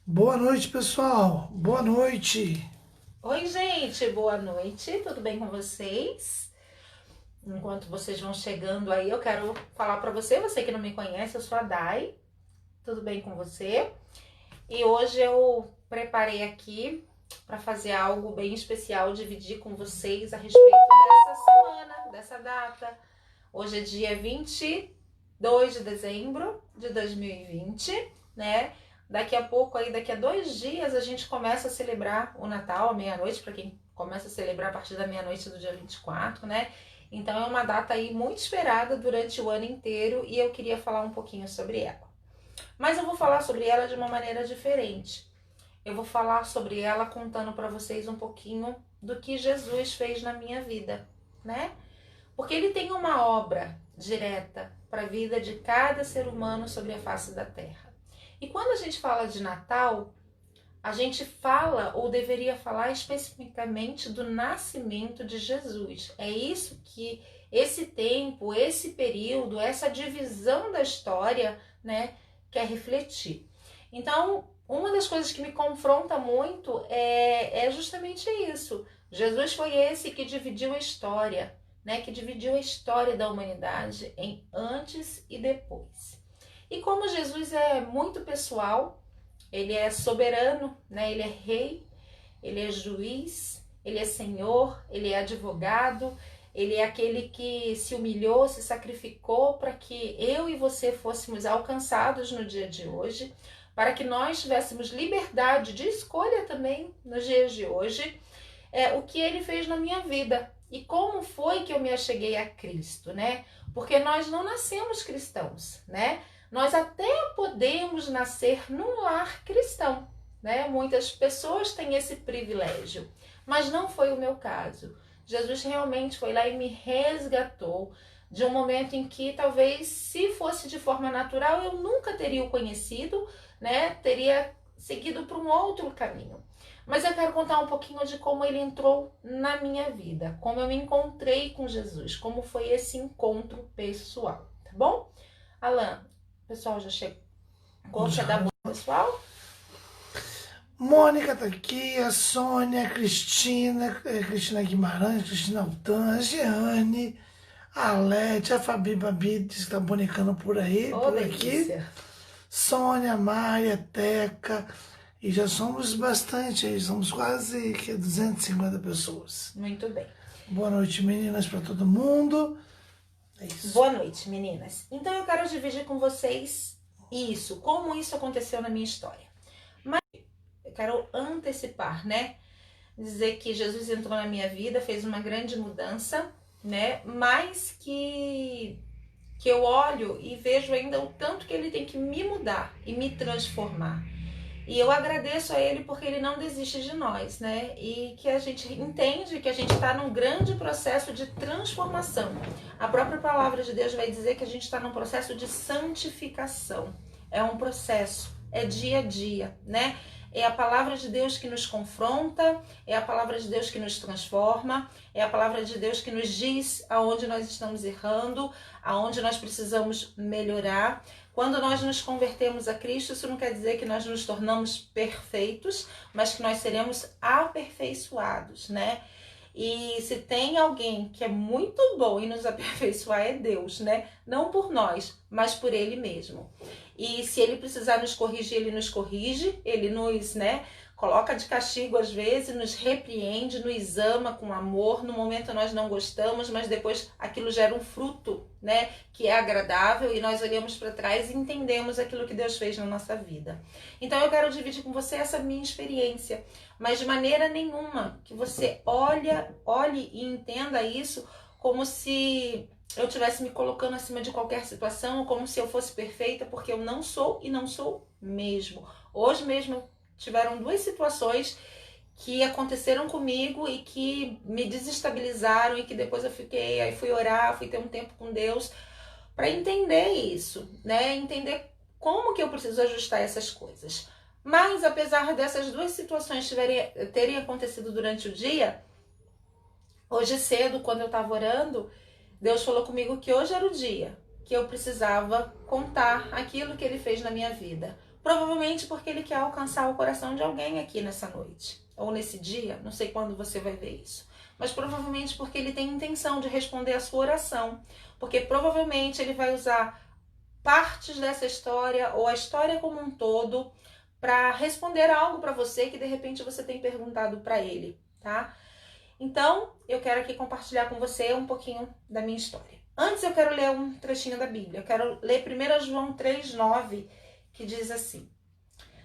Boa noite, pessoal. Boa noite. Oi, gente, boa noite, tudo bem com vocês? Enquanto vocês vão chegando aí, eu quero falar pra você que não me conhece, eu sou a Dai, tudo bem com você? E hoje eu preparei aqui para fazer algo bem especial, dividir com vocês a respeito dessa semana, dessa data. Hoje é dia 22 de dezembro de 2020, né? Daqui a pouco, aí, daqui a 2 dias, a gente começa a celebrar o Natal à meia-noite, para quem começa a celebrar a partir da meia-noite do dia 24, né? Então é uma data aí muito esperada durante o ano inteiro e eu queria falar um pouquinho sobre ela. Mas eu vou falar sobre ela de uma maneira diferente. Eu vou falar sobre ela contando para vocês um pouquinho do que Jesus fez na minha vida, né? Porque ele tem uma obra direta para a vida de cada ser humano sobre a face da terra. E quando a gente fala de Natal, a gente fala ou deveria falar especificamente do nascimento de Jesus. É isso que esse tempo, esse período, essa divisão da história, né, quer refletir. Então, uma das coisas que me confronta muito é justamente isso. Jesus foi esse que dividiu a história, né, que dividiu a história da humanidade em antes e depois. E como Jesus é muito pessoal, ele é soberano, né? Ele é rei, ele é juiz, ele é senhor, ele é advogado, ele é aquele que se humilhou, se sacrificou para que eu e você fôssemos alcançados no dia de hoje, para que nós tivéssemos liberdade de escolha também nos dias de hoje, o que ele fez na minha vida e como foi que eu me acheguei a Cristo, né? Porque nós não nascemos cristãos, né? Nós até podemos nascer num lar cristão, né? Muitas pessoas têm esse privilégio, mas não foi o meu caso. Jesus realmente foi lá e me resgatou de um momento em que talvez se fosse de forma natural eu nunca teria o conhecido, né? Teria seguido para um outro caminho. Mas eu quero contar um pouquinho de como ele entrou na minha vida, como eu me encontrei com Jesus, como foi esse encontro pessoal, tá bom? Alan, o pessoal já chegou. Quer dar bom pessoal? Mônica tá aqui, a Sônia, a Cristina, Cristina Guimarães, Cristina Altan, a Jeane, a Lete, a Fabi Babi, diz que tá bonicando por aí, Ô, por aqui. delícia. Sônia, Maria, Teca. E já somos bastante aí, somos quase que 250 pessoas. Muito bem. Boa noite, meninas, para todo mundo. É isso. Boa noite, meninas. Então eu quero dividir com vocês isso, como isso aconteceu na minha história. Mas eu quero antecipar, né? Dizer que Jesus entrou na minha vida, fez uma grande mudança, né? Mas que eu olho e vejo ainda o tanto que ele tem que me mudar e me transformar. E eu agradeço a ele porque ele não desiste de nós, né? E que a gente entende que a gente está num grande processo de transformação. A própria palavra de Deus vai dizer que a gente está num processo de santificação. É um processo, é dia a dia, né? É a palavra de Deus que nos confronta, é a palavra de Deus que nos transforma, é a palavra de Deus que nos diz aonde nós estamos errando, aonde nós precisamos melhorar. Quando nós nos convertemos a Cristo, isso não quer dizer que nós nos tornamos perfeitos, mas que nós seremos aperfeiçoados, né? E se tem alguém que é muito bom em nos aperfeiçoar é Deus, né? Não por nós, mas por Ele mesmo. E se Ele precisar nos corrigir, Ele nos corrige, Ele nos, né, coloca de castigo às vezes, nos repreende, nos ama com amor. No momento nós não gostamos, mas depois aquilo gera um fruto, né, que é agradável e nós olhamos para trás e entendemos aquilo que Deus fez na nossa vida. Então eu quero dividir com você essa minha experiência, mas de maneira nenhuma que você olhe e entenda isso como se eu estivesse me colocando acima de qualquer situação, ou como se eu fosse perfeita, porque eu não sou e não sou mesmo. Hoje mesmo tiveram duas situações que aconteceram comigo e que me desestabilizaram e que depois eu fiquei, aí fui orar, fui ter um tempo com Deus para entender isso, né? Entender como que eu preciso ajustar essas coisas. Mas apesar dessas duas situações terem acontecido durante o dia, hoje cedo, quando eu estava orando, Deus falou comigo que hoje era o dia que eu precisava contar aquilo que Ele fez na minha vida. Provavelmente porque ele quer alcançar o coração de alguém aqui nessa noite, ou nesse dia, não sei quando você vai ver isso. Mas provavelmente porque ele tem intenção de responder a sua oração. Porque provavelmente ele vai usar partes dessa história, ou a história como um todo, para responder algo para você que de repente você tem perguntado para ele, tá? Então, eu quero aqui compartilhar com você um pouquinho da minha história. Antes eu quero ler um trechinho da Bíblia. Eu quero ler 1 João 3,9, que diz assim: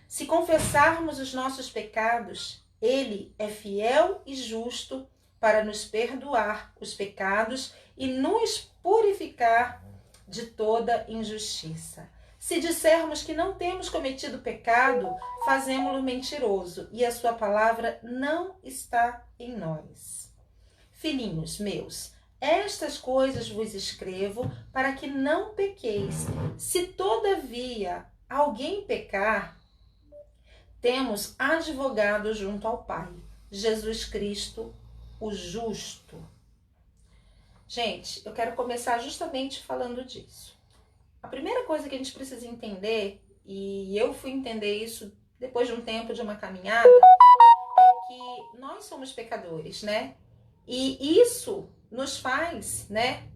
se confessarmos os nossos pecados, ele é fiel e justo para nos perdoar os pecados e nos purificar de toda injustiça. Se dissermos que não temos cometido pecado, fazemo-lo mentiroso e a sua palavra não está em nós. Filhinhos meus, estas coisas vos escrevo para que não pequeis. Se todavia alguém pecar, temos advogado junto ao Pai, Jesus Cristo, o justo. Gente, eu quero começar justamente falando disso. A primeira coisa que a gente precisa entender, e eu fui entender isso depois de um tempo de uma caminhada, é que nós somos pecadores, né? E isso nos faz, né,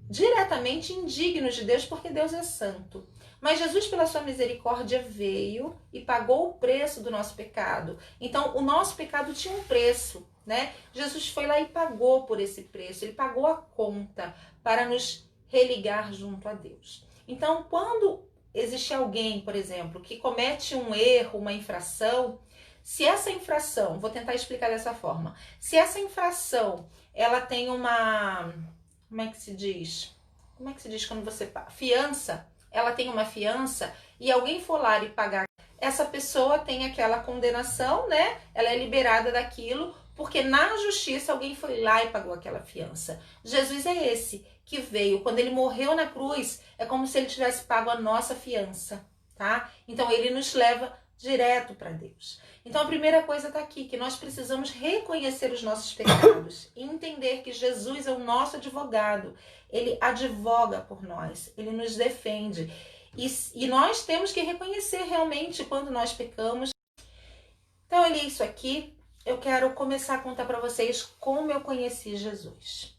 diretamente indignos de Deus, porque Deus é santo. Mas Jesus, pela sua misericórdia, veio e pagou o preço do nosso pecado. Então, o nosso pecado tinha um preço, né? Jesus foi lá e pagou por esse preço. Ele pagou a conta para nos religar junto a Deus. Então, quando existe alguém, por exemplo, que comete um erro, uma infração, se essa infração, vou tentar explicar dessa forma, se essa infração, ela tem uma, como é que se diz quando você fiança, ela tem uma fiança e alguém for lá e pagar, essa pessoa tem aquela condenação, né? Ela é liberada daquilo, porque na justiça alguém foi lá e pagou aquela fiança. Jesus é esse que veio, quando ele morreu na cruz, é como se ele tivesse pago a nossa fiança, tá? Então ele nos leva direto para Deus. Então a primeira coisa está aqui, que nós precisamos reconhecer os nossos pecados e entender que Jesus é o nosso advogado. Ele advoga por nós, ele nos defende. E nós temos que reconhecer realmente quando nós pecamos. Então eu li isso aqui, eu quero começar a contar para vocês como eu conheci Jesus.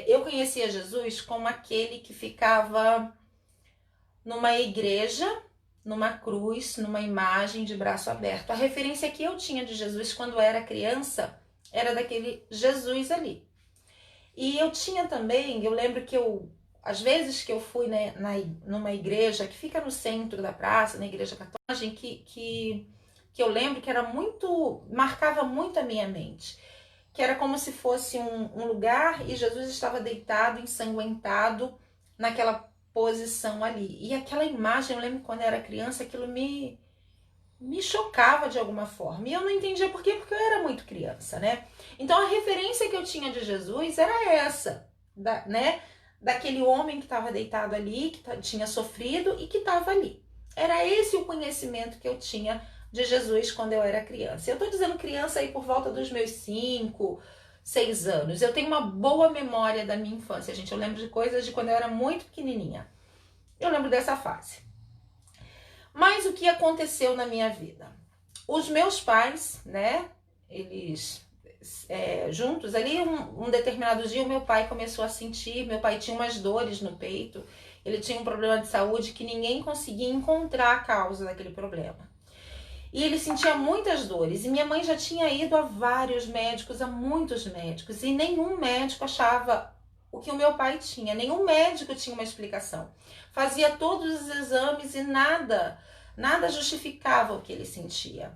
Eu conhecia Jesus como aquele que ficava numa igreja, numa cruz, numa imagem de braço aberto. A referência que eu tinha de Jesus quando eu era criança era daquele Jesus ali. E eu tinha também, eu lembro que às vezes que eu fui, né, numa igreja que fica no centro da praça, na igreja católica, que eu lembro que era marcava muito a minha mente. Que era como se fosse um lugar e Jesus estava deitado, ensanguentado, naquela posição ali. E aquela imagem, eu lembro quando eu era criança, aquilo me chocava de alguma forma. E eu não entendia por quê, porque eu era muito criança, né? Então a referência que eu tinha de Jesus era essa, né? Daquele homem que estava deitado ali, que tinha sofrido e que estava ali. Era esse o conhecimento que eu tinha de Jesus quando eu era criança. Eu tô dizendo criança aí por volta dos meus 5, 6 anos. Eu tenho uma boa memória da minha infância, gente. Eu lembro de coisas de quando eu era muito pequenininha. Eu lembro dessa fase. Mas o que aconteceu na minha vida? Os meus pais, né, eles juntos ali, um determinado dia o meu pai começou a sentir, meu pai tinha umas dores no peito, ele tinha um problema de saúde que ninguém conseguia encontrar a causa daquele problema. E ele sentia muitas dores. E minha mãe já tinha ido a vários médicos, a muitos médicos. E nenhum médico achava o que o meu pai tinha. Nenhum médico tinha uma explicação. Fazia todos os exames e nada justificava o que ele sentia.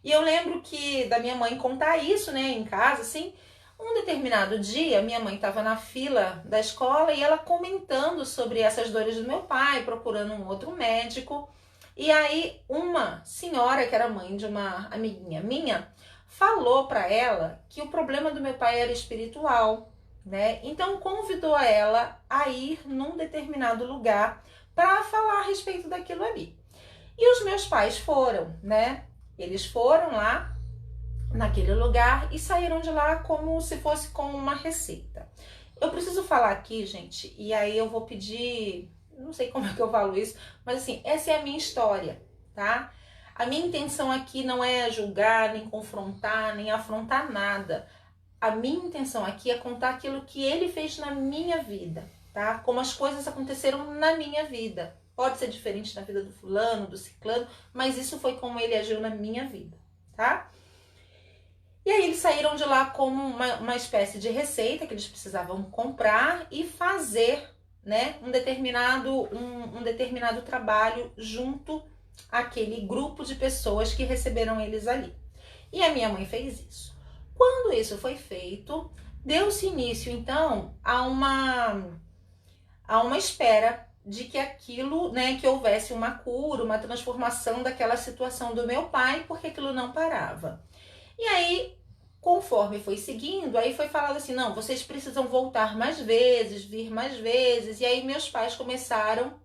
E eu lembro que da minha mãe contar isso, né, em casa, assim. Um determinado dia, minha mãe estava na fila da escola e ela comentando sobre essas dores do meu pai, procurando um outro médico. E aí uma senhora, que era mãe de uma amiguinha minha, falou para ela que o problema do meu pai era espiritual, né? Então convidou ela a ir num determinado lugar para falar a respeito daquilo ali. E os meus pais foram, né? Eles foram lá naquele lugar e saíram de lá como se fosse com uma receita. Eu preciso falar aqui, gente, e aí eu vou pedir não sei como é que eu falo isso, mas assim, essa é a minha história, tá? A minha intenção aqui não é julgar, nem confrontar, nem afrontar nada. A minha intenção aqui é contar aquilo que ele fez na minha vida, tá? Como as coisas aconteceram na minha vida. Pode ser diferente na vida do fulano, do ciclano, mas isso foi como ele agiu na minha vida, tá? E aí eles saíram de lá com uma espécie de receita que eles precisavam comprar e fazer, né, um determinado trabalho junto àquele grupo de pessoas que receberam eles ali. E a minha mãe fez isso. Quando isso foi feito, deu-se início, então, a uma espera de que aquilo, né, que houvesse uma cura, uma transformação daquela situação do meu pai, porque aquilo não parava. E aí, conforme foi seguindo, aí foi falado assim, não, vocês precisam voltar mais vezes, vir mais vezes. E aí meus pais começaram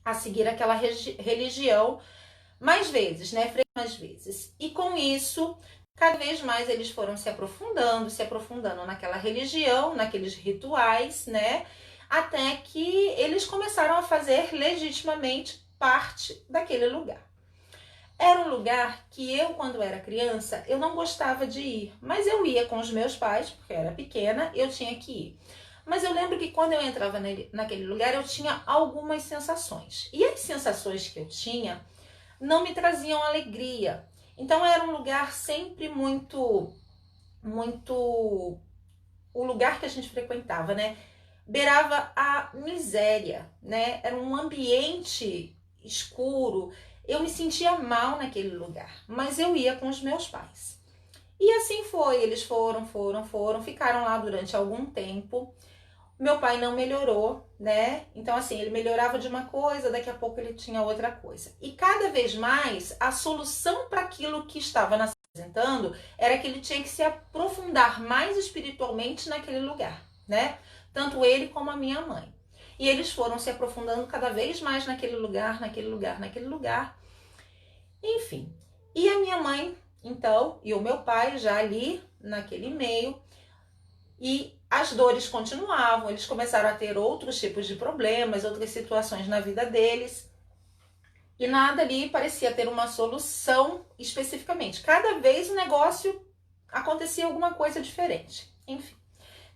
a seguir aquela religião mais vezes, né, mais vezes. E com isso, cada vez mais eles foram se aprofundando naquela religião, naqueles rituais, né? Até que eles começaram a fazer legitimamente parte daquele lugar. Era um lugar que eu, quando era criança, eu não gostava de ir. Mas eu ia com os meus pais, porque eu era pequena, eu tinha que ir. Mas eu lembro que quando eu entrava naquele lugar, eu tinha algumas sensações. E as sensações que eu tinha não me traziam alegria. Então era um lugar sempre muito o lugar que a gente frequentava, né? Beirava a miséria, né? Era um ambiente escuro. Eu me sentia mal naquele lugar, mas eu ia com os meus pais. E assim foi, eles foram, ficaram lá durante algum tempo. Meu pai não melhorou, né? Então, assim, ele melhorava de uma coisa, daqui a pouco ele tinha outra coisa. E cada vez mais, a solução para aquilo que estava nos apresentando era que ele tinha que se aprofundar mais espiritualmente naquele lugar, né? Tanto ele como a minha mãe. E eles foram se aprofundando cada vez mais naquele lugar. Enfim. E a minha mãe, então, e o meu pai já ali naquele meio, e as dores continuavam, eles começaram a ter outros tipos de problemas, outras situações na vida deles, e nada ali parecia ter uma solução especificamente. Cada vez o negócio acontecia alguma coisa diferente. Enfim,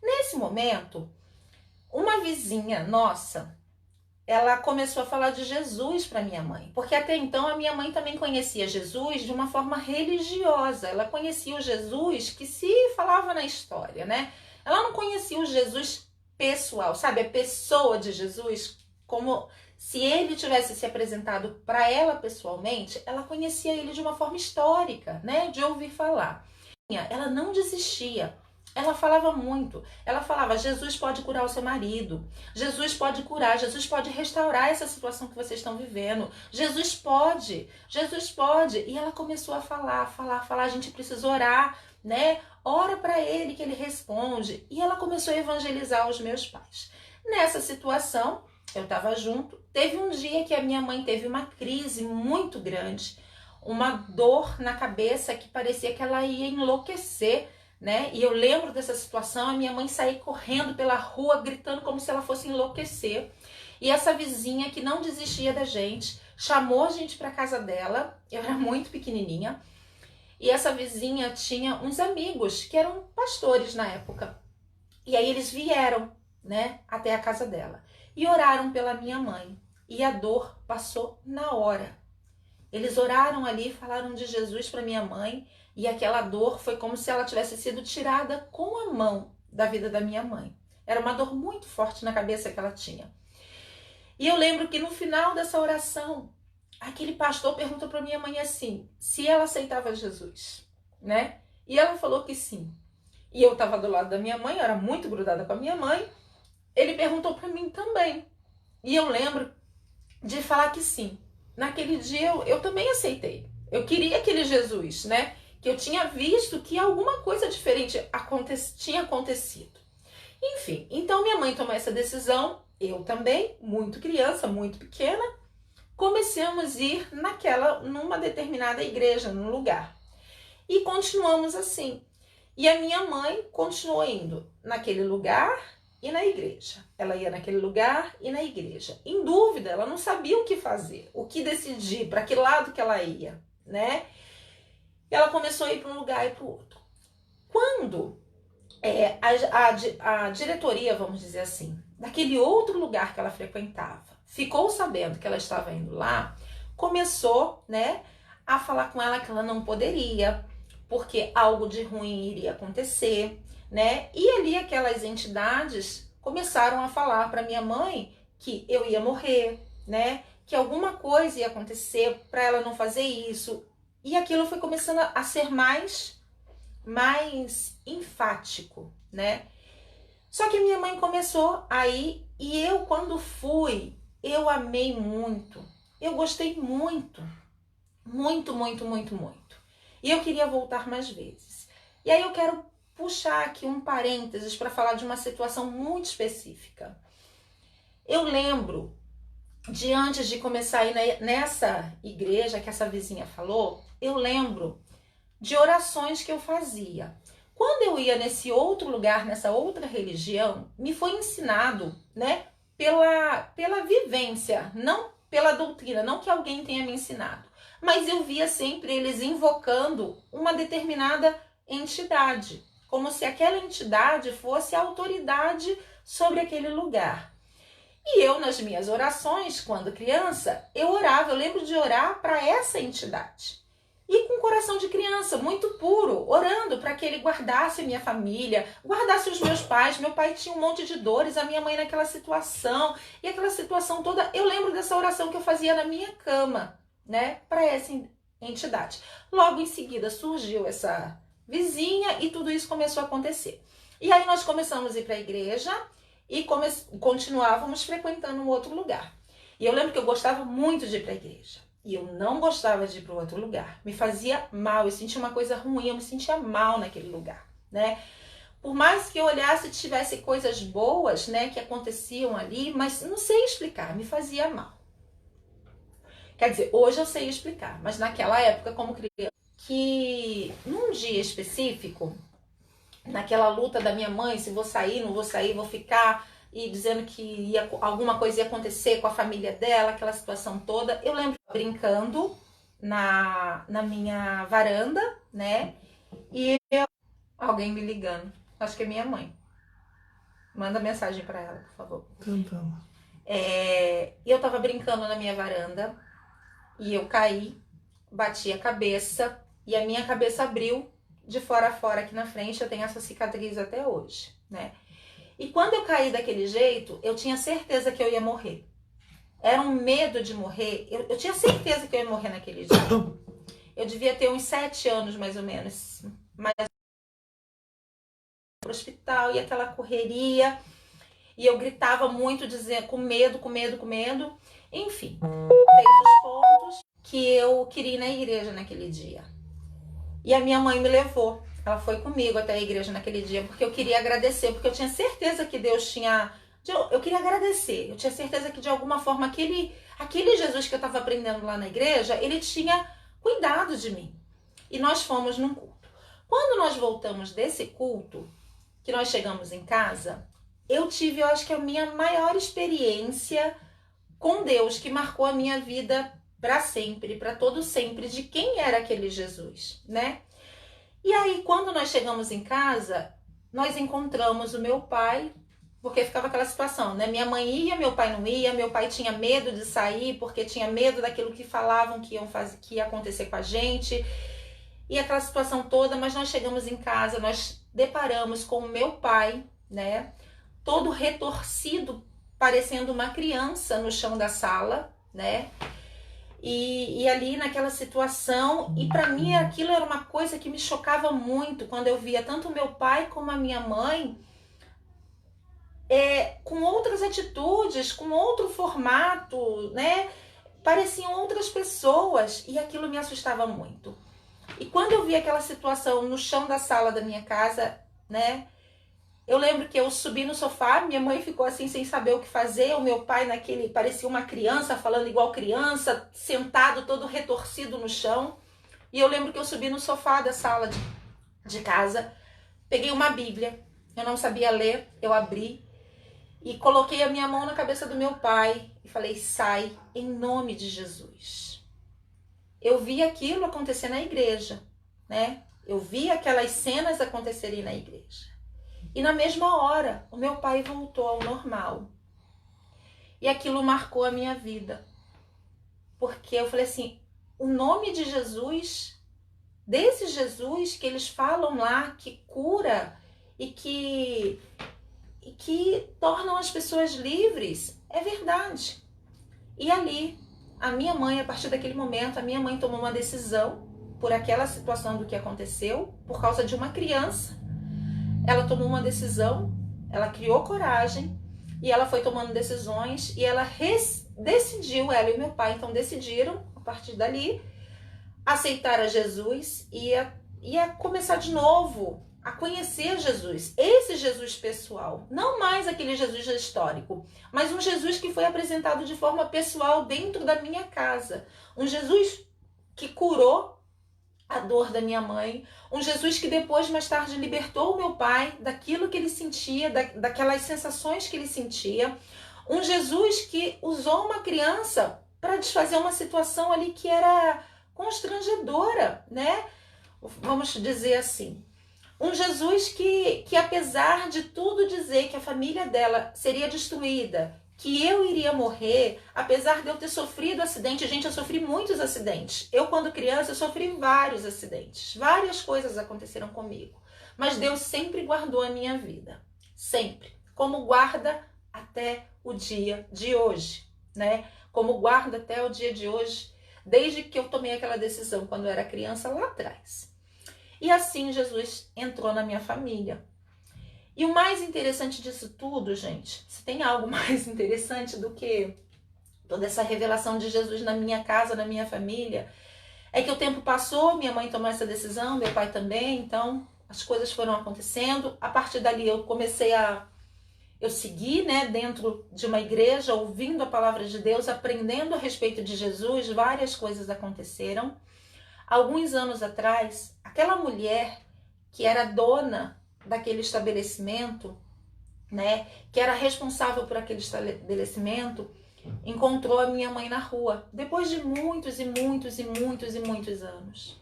nesse momento, uma vizinha nossa, ela começou a falar de Jesus para minha mãe, porque até então a minha mãe também conhecia Jesus de uma forma religiosa. Ela conhecia o Jesus que se falava na história, né? Ela não conhecia o Jesus pessoal, sabe? A pessoa de Jesus, como se ele tivesse se apresentado para ela pessoalmente. Ela conhecia ele de uma forma histórica, né? De ouvir falar. Ela não desistia. Ela falava muito. Ela falava, Jesus pode curar o seu marido. Jesus pode curar. Jesus pode restaurar essa situação que vocês estão vivendo. Jesus pode. Jesus pode. E ela começou a falar. A gente precisa orar, né? Ora para ele que ele responde. E ela começou a evangelizar os meus pais. Nessa situação, eu estava junto. Teve um dia que a minha mãe teve uma crise muito grande. Uma dor na cabeça que parecia que ela ia enlouquecer, né? E eu lembro dessa situação, a minha mãe sair correndo pela rua, gritando como se ela fosse enlouquecer. E essa vizinha que não desistia da gente, chamou a gente para casa dela. Eu era muito pequenininha. E essa vizinha tinha uns amigos que eram pastores na época. E aí eles vieram, né, até a casa dela. E oraram pela minha mãe. E a dor passou na hora. Eles oraram ali, falaram de Jesus para minha mãe. E aquela dor foi como se ela tivesse sido tirada com a mão da vida da minha mãe. Era uma dor muito forte na cabeça que ela tinha. E eu lembro que no final dessa oração, aquele pastor perguntou para minha mãe assim, se ela aceitava Jesus, né? E ela falou que sim. E eu estava do lado da minha mãe, eu era muito grudada com a minha mãe. Ele perguntou para mim também. E eu lembro de falar que sim. Naquele dia eu também aceitei. Eu queria aquele Jesus, né? Que eu tinha visto que alguma coisa diferente tinha acontecido. Enfim, então minha mãe tomou essa decisão, eu também, muito criança, muito pequena, começamos a ir numa determinada igreja, num lugar. E continuamos assim. E a minha mãe continuou indo naquele lugar e na igreja. Ela ia naquele lugar e na igreja. Em dúvida, ela não sabia o que fazer, o que decidir, para que lado que ela ia, né? E ela começou a ir para um lugar e para o outro. Quando a diretoria, vamos dizer assim, daquele outro lugar que ela frequentava, ficou sabendo que ela estava indo lá, começou, né, a falar com ela que ela não poderia, porque algo de ruim iria acontecer, né? E ali aquelas entidades começaram a falar para minha mãe que eu ia morrer, né? Que alguma coisa ia acontecer para ela não fazer isso. E aquilo foi começando a ser mais enfático, né? Só que minha mãe começou aí e eu, quando fui, eu amei muito. Eu gostei muito. Muito, muito, muito, muito. E eu queria voltar mais vezes. E aí eu quero puxar aqui um parênteses para falar de uma situação muito específica. Eu lembro de antes de começar a ir nessa igreja que essa vizinha falou, eu lembro de orações que eu fazia. Quando eu ia nesse outro lugar, nessa outra religião, me foi ensinado, né, pela vivência, não pela doutrina, não que alguém tenha me ensinado, mas eu via sempre eles invocando uma determinada entidade, como se aquela entidade fosse a autoridade sobre aquele lugar. E eu, nas minhas orações, quando criança, eu orava, eu lembro de orar para essa entidade. E com o coração de criança, muito puro, orando para que ele guardasse a minha família, guardasse os meus pais. Meu pai tinha um monte de dores, a minha mãe naquela situação. E aquela situação toda, eu lembro dessa oração que eu fazia na minha cama, né, para essa entidade. Logo em seguida surgiu essa vizinha e tudo isso começou a acontecer. E aí nós começamos a ir para a igreja e continuávamos frequentando um outro lugar. E eu lembro que eu gostava muito de ir para a igreja. E eu não gostava de ir para o outro lugar. Me fazia mal, eu sentia uma coisa ruim, eu me sentia mal naquele lugar, né? Por mais que eu olhasse e tivesse coisas boas, né, que aconteciam ali, mas não sei explicar, me fazia mal. Quer dizer, hoje eu sei explicar, mas naquela época, como criança, que num dia específico, naquela luta da minha mãe, se vou sair, não vou sair, vou ficar, e dizendo que alguma coisa ia acontecer com a família dela, aquela situação toda. Eu lembro brincando na minha varanda, né? E alguém me ligando. Acho que é minha mãe. Manda mensagem para ela, por favor. Tentando. E eu tava brincando na minha varanda e eu caí, bati a cabeça e a minha cabeça abriu de fora a fora aqui na frente. Eu tenho essa cicatriz até hoje, né? E quando eu caí daquele jeito, eu tinha certeza que eu ia morrer. Era um medo de morrer. Eu tinha certeza que eu ia morrer naquele dia. Eu devia ter uns 7 anos, mais ou menos. Mas pro hospital e aquela correria. E eu gritava muito, dizendo, com medo, com medo, com medo. Enfim, fez os pontos que eu queria ir na igreja naquele dia. E a minha mãe me levou. Ela foi comigo até a igreja naquele dia, porque eu queria agradecer, porque eu tinha certeza que Deus tinha... Eu queria agradecer, eu tinha certeza que de alguma forma aquele Jesus que eu estava aprendendo lá na igreja, ele tinha cuidado de mim. E nós fomos num culto. Quando nós voltamos desse culto, que nós chegamos em casa, eu acho que a minha maior experiência com Deus, que marcou a minha vida para sempre, para todo sempre, de quem era aquele Jesus, né? E aí, quando nós chegamos em casa, nós encontramos o meu pai, porque ficava aquela situação, né? Minha mãe ia, meu pai não ia, meu pai tinha medo de sair, porque tinha medo daquilo que falavam que ia acontecer com a gente, e aquela situação toda. Mas nós chegamos em casa, nós deparamos com o meu pai, né? Todo retorcido, parecendo uma criança no chão da sala, né? E ali naquela situação, e para mim aquilo era uma coisa que me chocava muito, quando eu via tanto meu pai como a minha mãe com outras atitudes, com outro formato, né? Pareciam outras pessoas, e aquilo me assustava muito. E quando eu vi aquela situação no chão da sala da minha casa, né? Eu lembro que eu subi no sofá, minha mãe ficou assim sem saber o que fazer, o meu pai parecia uma criança, falando igual criança, sentado todo retorcido no chão. E eu lembro que eu subi no sofá da sala de casa, peguei uma Bíblia, eu não sabia ler, eu abri e coloquei a minha mão na cabeça do meu pai e falei: sai em nome de Jesus. Eu vi aquilo acontecer na igreja, né? Eu vi aquelas cenas acontecerem na igreja. E na mesma hora, o meu pai voltou ao normal. E aquilo marcou a minha vida. Porque eu falei assim, o nome de Jesus, desse Jesus que eles falam lá, que cura e que tornam as pessoas livres, é verdade. E ali, a minha mãe, a partir daquele momento, a minha mãe tomou uma decisão por aquela situação do que aconteceu, por causa de uma criança. Ela tomou uma decisão, ela criou coragem e ela foi tomando decisões e ela decidiu, ela e meu pai então decidiram, a partir dali, aceitar a Jesus e a começar de novo a conhecer Jesus, esse Jesus pessoal, não mais aquele Jesus histórico, mas um Jesus que foi apresentado de forma pessoal dentro da minha casa, um Jesus que curou a dor da minha mãe, um Jesus que depois, mais tarde, libertou o meu pai daquilo que ele sentia, daquelas sensações que ele sentia, um Jesus que usou uma criança para desfazer uma situação ali que era constrangedora, né? Vamos dizer assim. Um Jesus que apesar de tudo dizer que a família dela seria destruída, que eu iria morrer, apesar de eu ter sofrido acidente. Gente, eu sofri muitos acidentes. Eu, quando criança, eu sofri vários acidentes. Várias coisas aconteceram comigo. Mas Deus sempre guardou a minha vida. Sempre. Como guarda até o dia de hoje, né? Como guarda até o dia de hoje, desde que eu tomei aquela decisão quando eu era criança lá atrás. E assim Jesus entrou na minha família. E o mais interessante disso tudo, gente, se tem algo mais interessante do que toda essa revelação de Jesus na minha casa, na minha família, é que o tempo passou, minha mãe tomou essa decisão, meu pai também, então as coisas foram acontecendo. A partir dali eu segui, né, dentro de uma igreja, ouvindo a palavra de Deus, aprendendo a respeito de Jesus, várias coisas aconteceram. Alguns anos atrás, aquela mulher que era dona daquele estabelecimento, né, que era responsável por aquele estabelecimento, encontrou a minha mãe na rua, depois de muitos e muitos e muitos e muitos anos.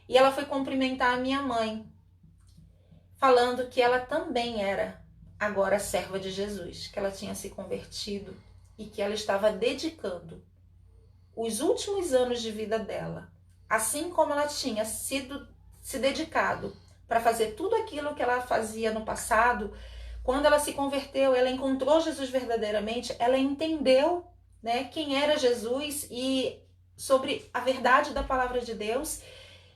E ela foi cumprimentar a minha mãe, falando que ela também era agora serva de Jesus, que ela tinha se convertido e que ela estava dedicando os últimos anos de vida dela, assim como ela tinha se dedicado para fazer tudo aquilo que ela fazia no passado. Quando ela se converteu, ela encontrou Jesus verdadeiramente, ela entendeu, né, quem era Jesus e sobre a verdade da palavra de Deus.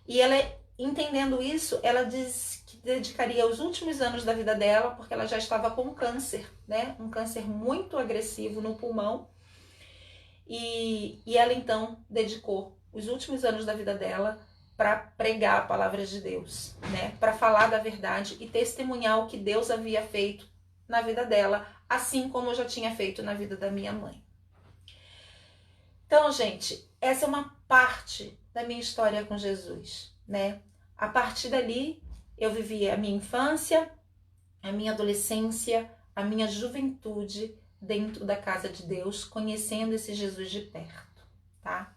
E ela, entendendo isso, ela diz que dedicaria os últimos anos da vida dela, porque ela já estava com câncer, né, um câncer muito agressivo no pulmão. E ela então dedicou os últimos anos da vida dela para pregar a palavra de Deus, né? Para falar da verdade e testemunhar o que Deus havia feito na vida dela, assim como eu já tinha feito na vida da minha mãe. Então, gente, essa é uma parte da minha história com Jesus, né? A partir dali, eu vivi a minha infância, a minha adolescência, a minha juventude dentro da casa de Deus, conhecendo esse Jesus de perto, tá?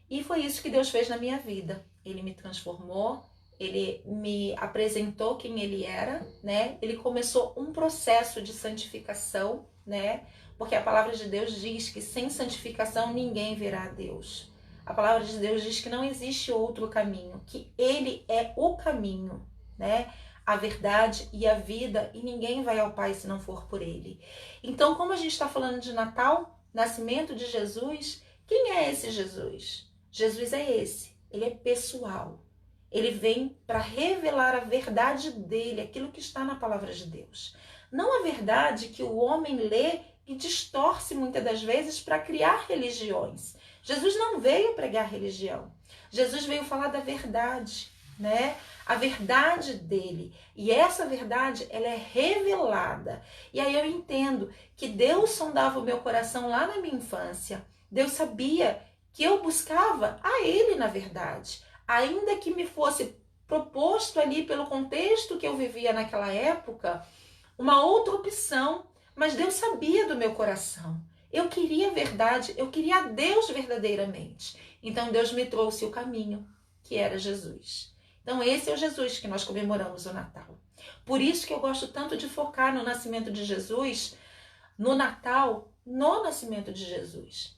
E foi isso que Deus fez na minha vida. Ele me transformou, ele me apresentou quem ele era, né? Ele começou um processo de santificação, né? Porque a palavra de Deus diz que sem santificação ninguém verá a Deus. A palavra de Deus diz que não existe outro caminho, que ele é o caminho, né? A verdade e a vida, e ninguém vai ao Pai se não for por ele. Então, como a gente está falando de Natal, nascimento de Jesus, quem é esse Jesus? Jesus é esse, ele é pessoal. Ele vem para revelar a verdade dele, aquilo que está na palavra de Deus. Não a verdade que o homem lê e distorce muitas das vezes para criar religiões. Jesus não veio pregar religião. Jesus veio falar da verdade, né? A verdade dele. E essa verdade, ela é revelada. E aí eu entendo que Deus sondava o meu coração lá na minha infância. Deus sabia que eu buscava a ele na verdade. Ainda que me fosse proposto ali pelo contexto que eu vivia naquela época, uma outra opção, Mas Deus sabia do meu coração. Eu queria a verdade, eu queria a Deus verdadeiramente. Então Deus me trouxe o caminho, que era Jesus. Então esse é o Jesus que nós comemoramos o Natal. Por isso que eu gosto tanto de focar no nascimento de Jesus, no Natal, no nascimento de Jesus.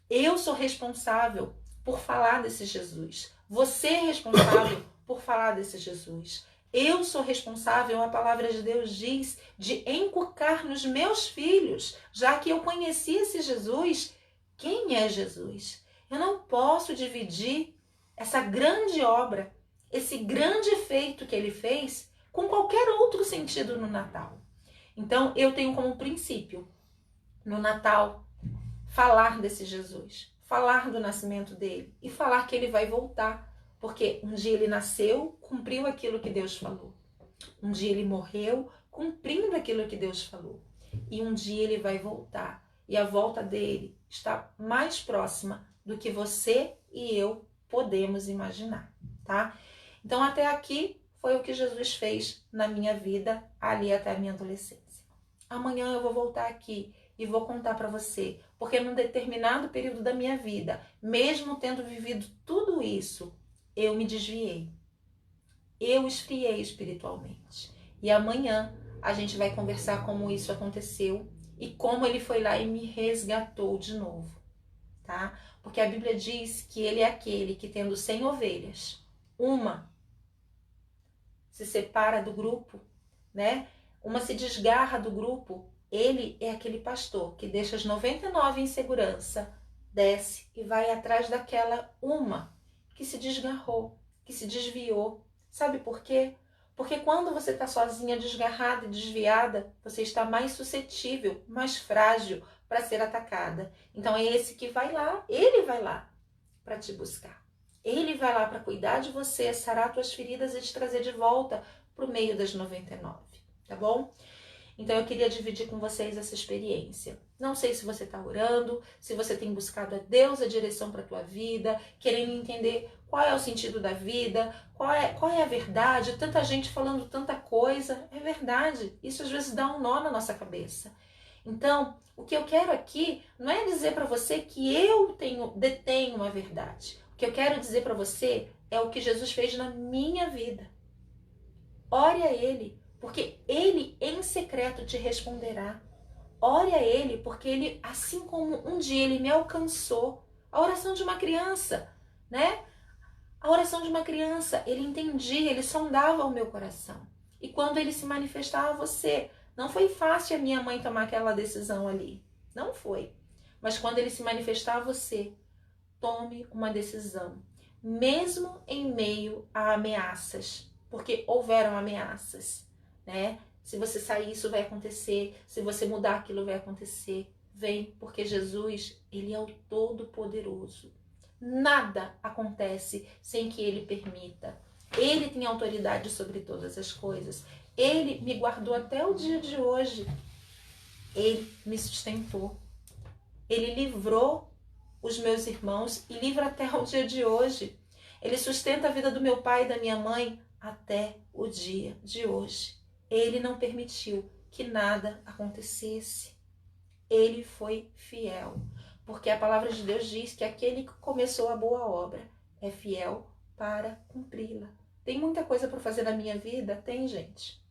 Eu sou responsável por falar desse Jesus. Você é responsável por falar desse Jesus. Eu sou responsável, a palavra de Deus diz, de inculcar nos meus filhos, já que eu conheci esse Jesus, quem é Jesus? Eu não posso dividir essa grande obra, esse grande feito que ele fez, com qualquer outro sentido no Natal. Então, eu tenho como princípio, no Natal, falar desse Jesus, falar do nascimento dele e falar que ele vai voltar. Porque um dia ele nasceu, cumpriu aquilo que Deus falou. Um dia ele morreu, cumprindo aquilo que Deus falou. E um dia ele vai voltar. E a volta dele está mais próxima do que você e eu podemos imaginar, tá? Então até aqui foi o que Jesus fez na minha vida, ali até a minha adolescência. Amanhã eu vou voltar aqui e vou contar para você, porque num determinado período da minha vida, mesmo tendo vivido tudo isso, eu me desviei. Eu esfriei espiritualmente. E amanhã a gente vai conversar como isso aconteceu e como ele foi lá e me resgatou de novo, tá? Porque a Bíblia diz que ele é aquele que, tendo 100 ovelhas, uma se separa do grupo, né? Uma se desgarra do grupo. Ele é aquele pastor que deixa as 99 em segurança, desce e vai atrás daquela uma que se desgarrou, que se desviou. Sabe por quê? Porque quando você está sozinha, desgarrada e desviada, você está mais suscetível, mais frágil para ser atacada. Então é esse que vai lá, ele vai lá para te buscar. Ele vai lá para cuidar de você, sarar tuas feridas e te trazer de volta para o meio das 99, tá bom? Então eu queria dividir com vocês essa experiência. Não sei se você está orando, se você tem buscado a Deus a direção para a tua vida, querendo entender qual é o sentido da vida, qual é a verdade, tanta gente falando tanta coisa. É verdade, isso às vezes dá um nó na nossa cabeça. Então, o que eu quero aqui não é dizer para você que eu detenho a verdade. O que eu quero dizer para você é o que Jesus fez na minha vida. Ore a Ele, porque Ele em secreto te responderá. Ore a Ele, porque Ele, assim como um dia Ele me alcançou, a oração de uma criança, né? A oração de uma criança, Ele entendia, Ele sondava o meu coração. E quando Ele se manifestava a você, não foi fácil a minha mãe tomar aquela decisão ali. Não foi. Mas quando Ele se manifestar a você, tome uma decisão. Mesmo em meio a ameaças. Porque houveram ameaças, né? Se você sair, isso vai acontecer. Se você mudar, aquilo vai acontecer. Vem, porque Jesus, Ele é o Todo-Poderoso. Nada acontece sem que Ele permita. Ele tem autoridade sobre todas as coisas. Ele me guardou até o dia de hoje. Ele me sustentou. Ele livrou os meus irmãos e livra até o dia de hoje. Ele sustenta a vida do meu pai e da minha mãe até o dia de hoje. Ele não permitiu que nada acontecesse. Ele foi fiel. Porque a palavra de Deus diz que aquele que começou a boa obra é fiel para cumpri-la. Tem muita coisa para fazer na minha vida? Tem, gente.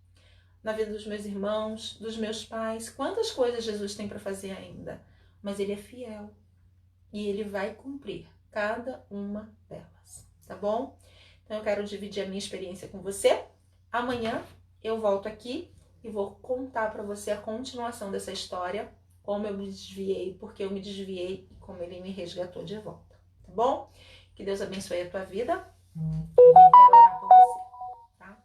Na vida dos meus irmãos, dos meus pais. Quantas coisas Jesus tem para fazer ainda? Mas Ele é fiel. E Ele vai cumprir cada uma delas. Tá bom? Então eu quero dividir a minha experiência com você. Amanhã eu volto aqui e vou contar para você a continuação dessa história. Como eu me desviei, porque eu me desviei e como Ele me resgatou de volta. Tá bom? Que Deus abençoe a tua vida. E eu quero orar por você, tá?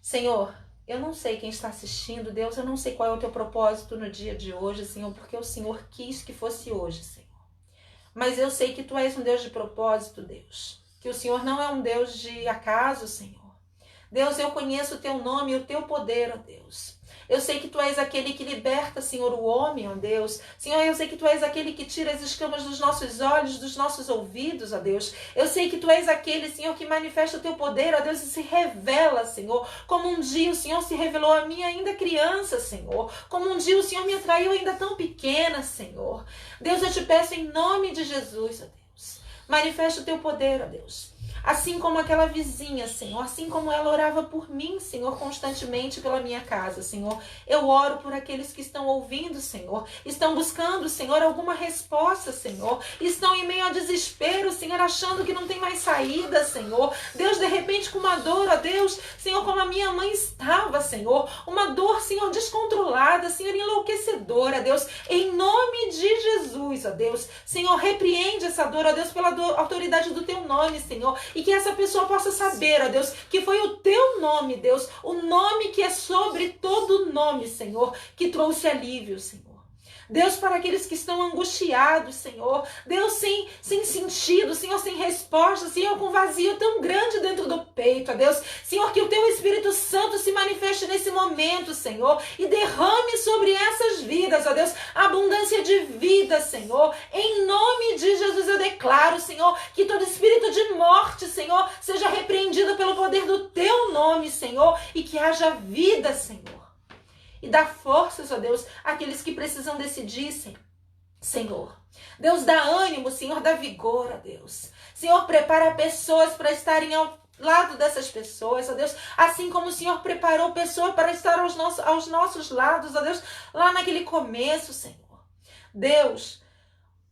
Senhor, eu não sei quem está assistindo, Deus, eu não sei qual é o teu propósito no dia de hoje, Senhor, porque o Senhor quis que fosse hoje, Senhor. Mas eu sei que tu és um Deus de propósito, Deus. Que o Senhor não é um Deus de acaso, Senhor. Deus, eu conheço o teu nome e o teu poder, ó Deus. Eu sei que Tu és aquele que liberta, Senhor, o homem, ó Deus. Senhor, eu sei que Tu és aquele que tira as escamas dos nossos olhos, dos nossos ouvidos, ó Deus. Eu sei que Tu és aquele, Senhor, que manifesta o Teu poder, ó Deus, e se revela, Senhor, como um dia o Senhor se revelou a mim ainda criança, Senhor. Como um dia o Senhor me atraiu ainda tão pequena, Senhor. Deus, eu te peço em nome de Jesus, ó Deus. Manifesta o Teu poder, ó Deus. Assim como aquela vizinha, Senhor, assim como ela orava por mim, Senhor, constantemente pela minha casa, Senhor. Eu oro por aqueles que estão ouvindo, Senhor, estão buscando, Senhor, alguma resposta, Senhor, estão em meio a desespero, Senhor, achando que não tem mais saída, Senhor. Deus, de repente, com uma dor, ó Deus, Senhor, como a minha mãe estava, Senhor, uma dor, Senhor, descontrolada, Senhor, enlouquecedora, Deus, em nome de Jesus, ó Deus. Senhor, repreende essa dor, ó Deus, pela autoridade do Teu nome, Senhor. E que essa pessoa possa saber, ó Deus, que foi o Teu nome, Deus, o nome que é sobre todo nome, Senhor, que trouxe alívio, Senhor. Deus, para aqueles que estão angustiados, Senhor. Deus, sem sentido, Senhor, sem resposta, Senhor, com vazio tão grande dentro do peito, ó Deus. Senhor, que o Teu Espírito Santo se manifeste nesse momento, Senhor, e derrame sobre essas vidas, ó Deus, abundância de vida, Senhor. Em nome de Jesus eu declaro, Senhor, que todo espírito de morte, Senhor, seja repreendido pelo poder do Teu nome, Senhor, e que haja vida, Senhor. E dá forças, ó Deus, àqueles que precisam decidir, Senhor. Deus, dá ânimo, Senhor, dá vigor, ó Deus. Senhor, prepara pessoas para estarem ao lado dessas pessoas, ó Deus. Assim como o Senhor preparou pessoas para estar aos nossos lados, ó Deus, lá naquele começo, Senhor. Deus,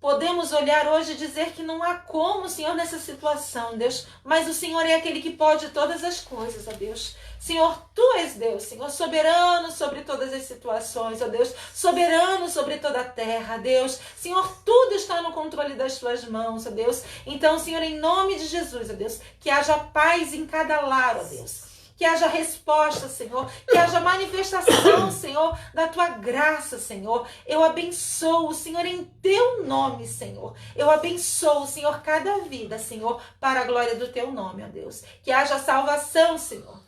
podemos olhar hoje e dizer que não há como, Senhor, nessa situação, Deus. Mas o Senhor é aquele que pode todas as coisas, ó Deus. Senhor, Tu és Deus, Senhor, soberano sobre todas as situações, ó Deus, soberano sobre toda a terra, Deus. Senhor, tudo está no controle das Tuas mãos, ó Deus. Então, Senhor, em nome de Jesus, ó Deus, que haja paz em cada lar, ó Deus. Que haja resposta, Senhor, que haja manifestação, Senhor, da Tua graça, Senhor. Eu abençoo, Senhor, em Teu nome, Senhor. Eu abençoo, Senhor, cada vida, Senhor, para a glória do Teu nome, ó Deus. Que haja salvação, Senhor.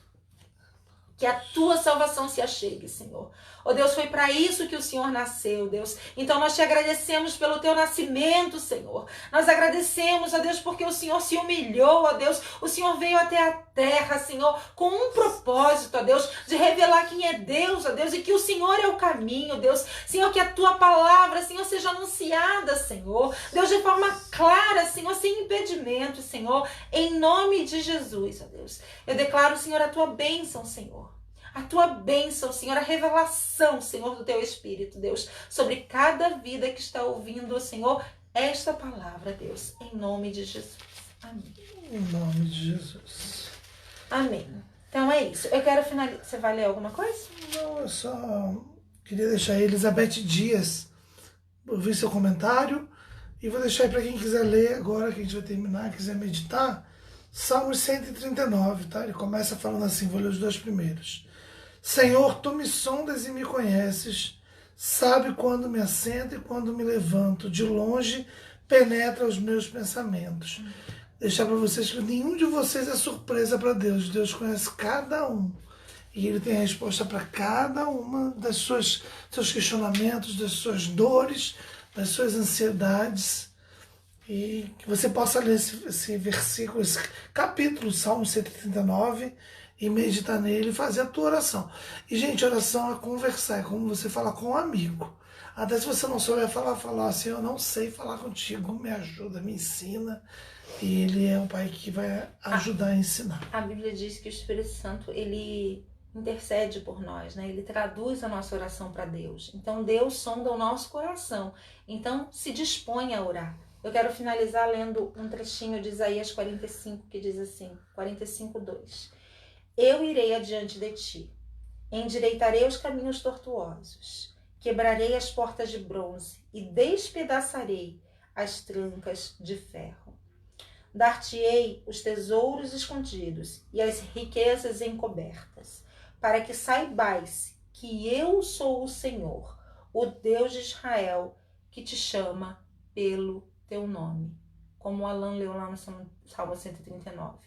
Que a Tua salvação se achegue, Senhor. Ó Deus, foi para isso que o Senhor nasceu, Deus. Então nós Te agradecemos pelo Teu nascimento, Senhor. Nós agradecemos, ó Deus, porque o Senhor se humilhou, ó Deus. O Senhor veio até a terra, Senhor, com um propósito, ó Deus, de revelar quem é Deus, ó Deus, e que o Senhor é o caminho, Deus. Senhor, que a Tua palavra, Senhor, seja anunciada, Senhor. Deus, de forma clara, Senhor, sem impedimento, Senhor. Em nome de Jesus, ó Deus. Eu declaro, Senhor, a Tua bênção, Senhor. A Tua bênção, Senhor, a revelação, Senhor, do Teu Espírito, Deus, sobre cada vida que está ouvindo, Senhor, esta palavra, Deus, em nome de Jesus. Amém. Em nome de Jesus. Amém. Então é isso. Eu quero finalizar. Você vai ler alguma coisa? Não, eu só queria deixar aí, Elizabeth Dias. Eu vi seu comentário e vou deixar aí para quem quiser ler agora, que a gente vai terminar, quiser meditar, Salmos 139, tá? Ele começa falando assim, vou ler os dois primeiros. Senhor, Tu me sondas e me conheces, sabe quando me assento e quando me levanto, de longe penetra os meus pensamentos. Deixar para vocês que nenhum de vocês é surpresa para Deus. Deus conhece cada um. E Ele tem a resposta para cada uma das seus questionamentos, das suas dores, das suas ansiedades. E que você possa ler esse versículo, esse capítulo, Salmo 139, e meditar nele e fazer a tua oração. E, gente, oração é conversar, é como você falar com um amigo. Até se você não souber falar assim, eu não sei falar contigo, me ajuda, me ensina. E Ele é um Pai que vai ajudar a ensinar. A Bíblia diz que o Espírito Santo, Ele intercede por nós, né? Ele traduz a nossa oração para Deus. Então, Deus sonda o nosso coração. Então, se dispõe a orar. Eu quero finalizar lendo um trechinho de Isaías 45, que diz assim, 45:2. Eu irei adiante de ti, endireitarei os caminhos tortuosos, quebrarei as portas de bronze e despedaçarei as trancas de ferro. Dar-te-ei os tesouros escondidos e as riquezas encobertas, para que saibais que eu sou o Senhor, o Deus de Israel, que te chama pelo teu nome. Como o Alan leu lá no Salmo 139.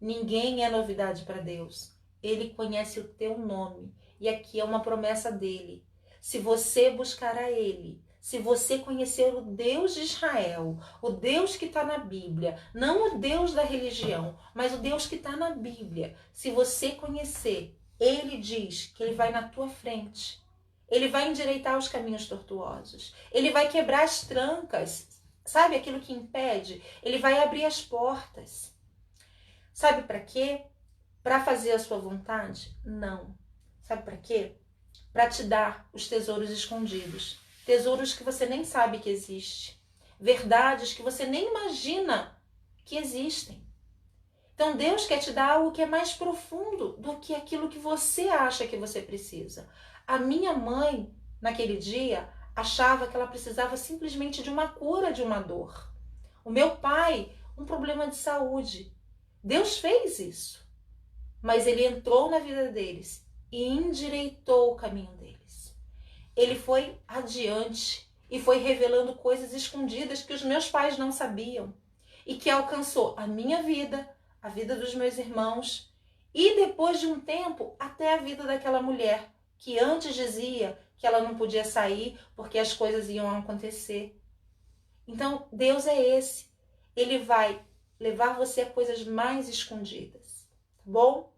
Ninguém é novidade para Deus. Ele conhece o teu nome. E aqui é uma promessa dele. Se você buscar a ele, se você conhecer o Deus de Israel, o Deus que está na Bíblia, não o Deus da religião, mas o Deus que está na Bíblia, se você conhecer, ele diz que ele vai na tua frente. Ele vai endireitar os caminhos tortuosos. Ele vai quebrar as trancas. Sabe aquilo que impede? Ele vai abrir as portas. Sabe para quê? Para fazer a sua vontade? Não. Sabe para quê? Para te dar os tesouros escondidos. Tesouros que você nem sabe que existe. Verdades que você nem imagina que existem. Então Deus quer te dar algo que é mais profundo do que aquilo que você acha que você precisa. A minha mãe, naquele dia, achava que ela precisava simplesmente de uma cura de uma dor. O meu pai, um problema de saúde. Deus fez isso. Mas ele entrou na vida deles e endireitou o caminho deles. Ele foi adiante e foi revelando coisas escondidas que os meus pais não sabiam e que alcançou a minha vida, a vida dos meus irmãos e depois de um tempo até a vida daquela mulher que antes dizia que ela não podia sair porque as coisas iam acontecer. Então Deus é esse. Ele vai levar você a coisas mais escondidas, tá bom?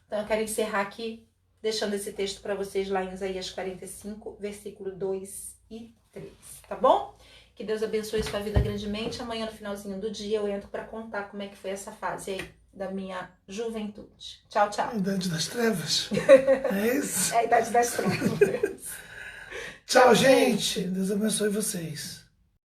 Então eu quero encerrar aqui deixando esse texto para vocês lá em Isaías 45, versículo 2 e 3, tá bom? Que Deus abençoe sua vida grandemente. Amanhã, no finalzinho do dia, eu entro para contar como é que foi essa fase aí da minha juventude. Tchau, tchau. A idade das trevas. É isso? É a idade das trevas. Tchau, gente. Deus abençoe vocês.